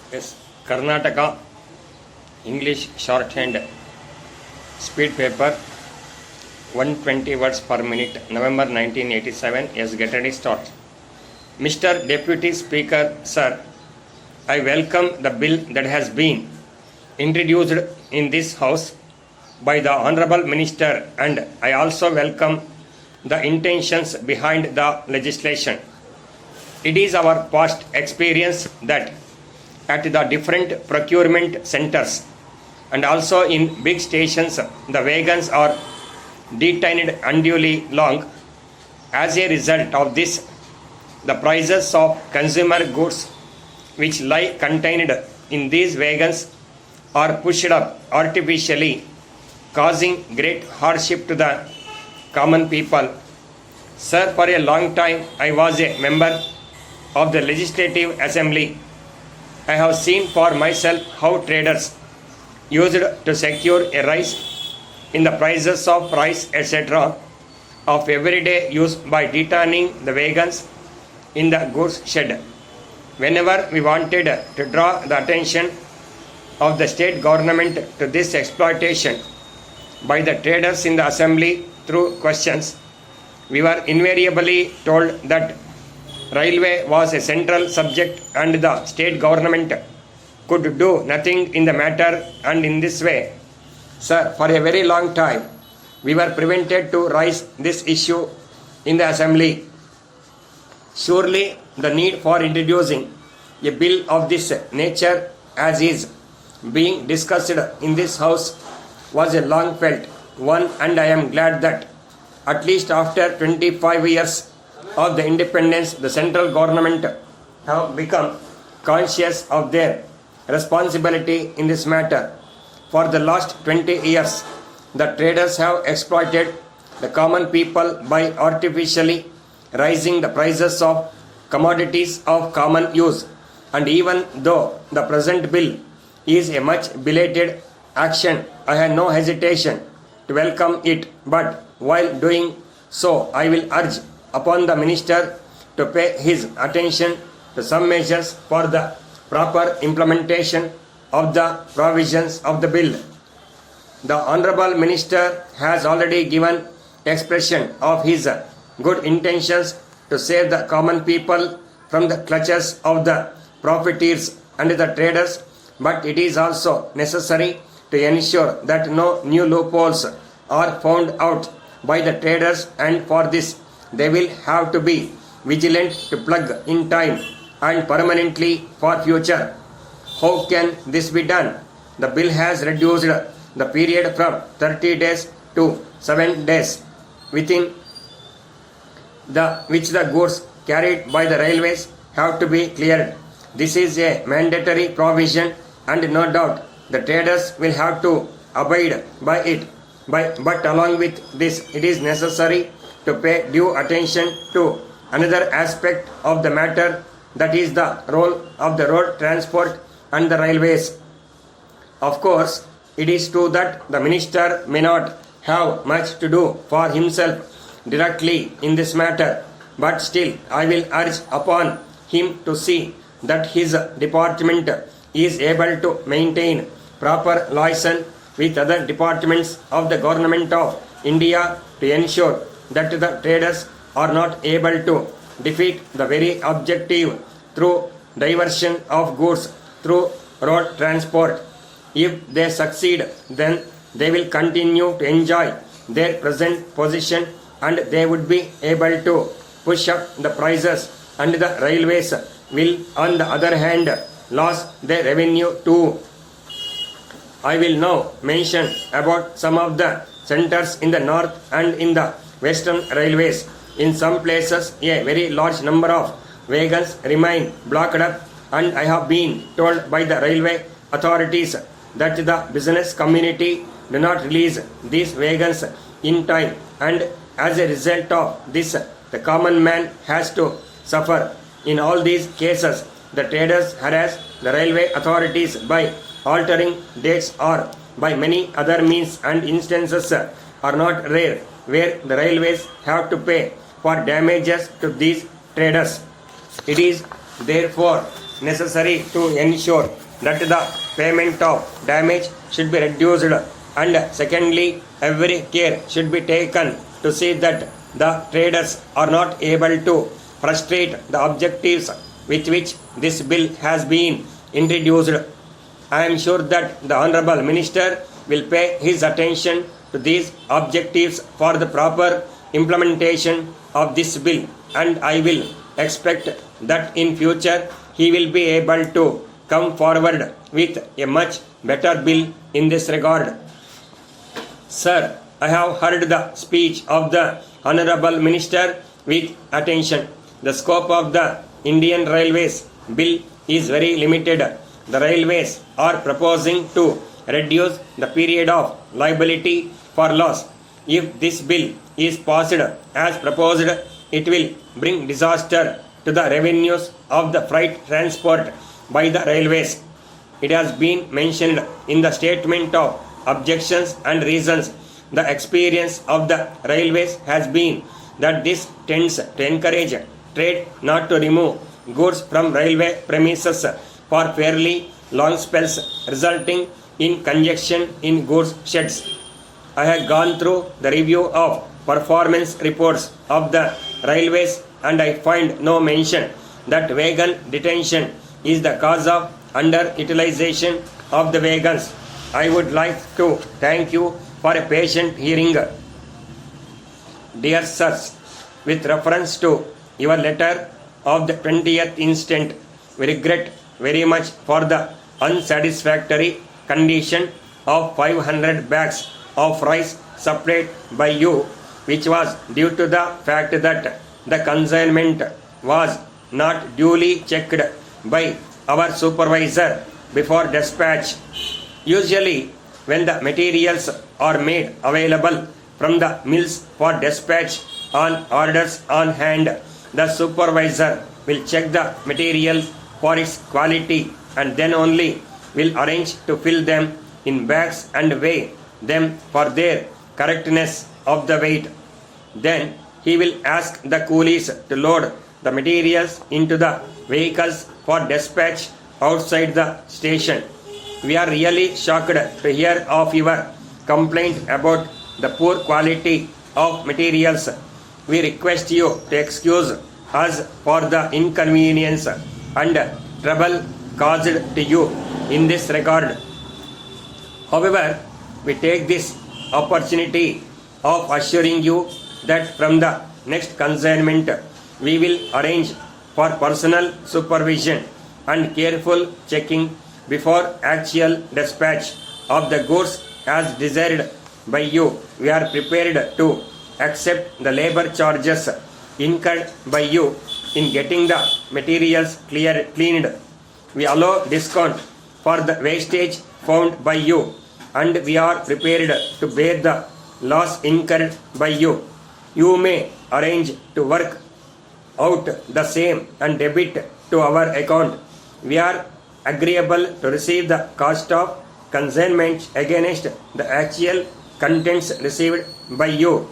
Yes, Karnataka English shorthand speed paper 120 words per minute, November 1987. Yes, get ready, start. Mr. Deputy Speaker, sir, I welcome the bill that has been introduced in this House by the Honorable Minister, and I also welcome the intentions behind the legislation. It is our past experience that at the different procurement centers and also in big stations, the wagons are detained unduly long. As a result of this, the prices of consumer goods which lie contained in these wagons are pushed up artificially, causing great hardship to the common people. Sir, for a long time I was a member of the Legislative Assembly. I have seen for myself how traders used to secure a rise in the prices of rice, etc., of everyday use by detaining the wagons in the goods shed. Whenever we wanted to draw the attention of the state government to this exploitation by the traders in the assembly through questions, we were invariably told that railway was a central subject and the state government could do nothing in the matter, and in this way, sir, for a very long time we were prevented to raise this issue in the assembly. Surely the need for introducing a bill of this nature as is being discussed in this House was a long felt one, and I am glad that at least after 25 years of the independence, the central government have become conscious of their responsibility in this matter. For the last 20 years, the traders have exploited the common people by artificially raising the prices of commodities of common use. And even though the present bill is a much belated action, I have no hesitation to welcome it. But while doing so, I will urge upon the minister to pay his attention to some measures for the proper implementation of the provisions of the bill. The Honorable Minister has already given expression of his good intentions to save the common people from the clutches of the profiteers and the traders, but it is also necessary to ensure that no new loopholes are found out by the traders, and for this they will have to be vigilant to plug in time and permanently for future. How can this be done? The bill has reduced the period from 30 days to 7 days within which the goods carried by the railways have to be cleared. This is a mandatory provision, and no doubt the traders will have to abide by it. But along with this, it is necessary to pay due attention to another aspect of the matter, that is the role of the road transport and the railways. Of course, it is true that the minister may not have much to do for himself directly in this matter, but still I will urge upon him to see that his department is able to maintain proper liaison with other departments of the government of India to ensure that the traders are not able to defeat the very objective through diversion of goods through road transport. If they succeed, then they will continue to enjoy their present position, and they would be able to push up the prices, and the railways will on the other hand lose their revenue too. I will now mention about some of the centers in the north and in the western railways. In some places a very large number of wagons remain blocked up, and I have been told by the railway authorities that the business community do not release these wagons in time, and as a result of this the common man has to suffer. In all these cases, the traders harass the railway authorities by altering dates or by many other means, and instances are not rare where the railways have to pay for damages to these traders. It is therefore necessary to ensure that the payment of damage should be reduced, and secondly, every care should be taken to see that the traders are not able to frustrate the objectives with which this bill has been introduced. I am sure that the Honorable Minister will pay his attention to these objectives for the proper implementation of this bill, and I will expect that in future he will be able to come forward with a much better bill in this regard. Sir, I have heard the speech of the Honorable Minister with attention. The scope of the Indian Railways bill is very limited. The railways are proposing to reduce the period of liability for loss. If this bill is passed as proposed, it will bring disaster to the revenues of the freight transport by the railways. It has been mentioned in the statement of objections and reasons. The experience of the railways has been that this tends to encourage trade not to remove goods from railway premises for fairly long spells, resulting in congestion in goods sheds. I have gone through the review of performance reports of the railways, and I find no mention that wagon detention is the cause of underutilization of the wagons. I would like to thank you for a patient hearing. Dear sirs, with reference to your letter of the 20th instant, we regret very much for the unsatisfactory condition of 500 bags of rice supplied by you, which was due to the fact that the consignment was not duly checked by our supervisor before dispatch. Usually, when the materials are made available from the mills for dispatch on orders on hand, the supervisor will check the material for its quality and then only will arrange to fill them in bags and weigh them for their correctness of the weight. Then he will ask the coolies to load the materials into the vehicles for dispatch outside the station. We are really shocked to hear of your complaint about the poor quality of materials. We request you to excuse us for the inconvenience and trouble caused to you in this regard. However, we take this opportunity of assuring you that from the next consignment we will arrange for personal supervision and careful checking before actual dispatch of the goods as desired by you. We are prepared to accept the labor charges incurred by you in getting the materials cleaned. We allow discount for the wastage found by you, and we are prepared to bear the loss incurred by you. You may arrange to work out the same and debit to our account. We are agreeable to receive the cost of consignment against the actual contents received by you.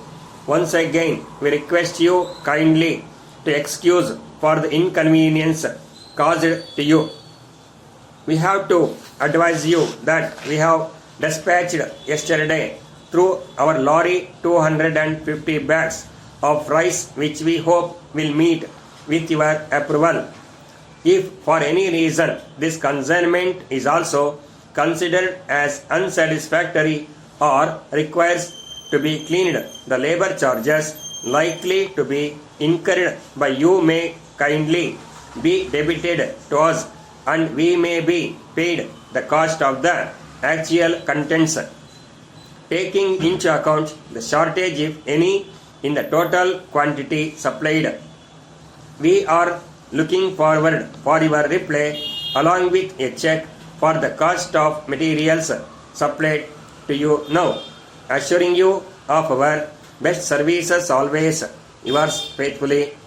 Once again, we request you kindly to excuse for the inconvenience caused to you. We have to advise you that we have dispatched yesterday through our lorry 250 bags of rice, which we hope will meet with your approval. If for any reason this consignment is also considered as unsatisfactory or requires to be cleaned, the labor charges likely to be incurred by you may kindly be debited to us, and we may be paid the cost of the actual contents, taking into account the shortage, if any, in the total quantity supplied. We are looking forward for your reply along with a check for the cost of materials supplied to you now, assuring you of our best services always. Yours faithfully,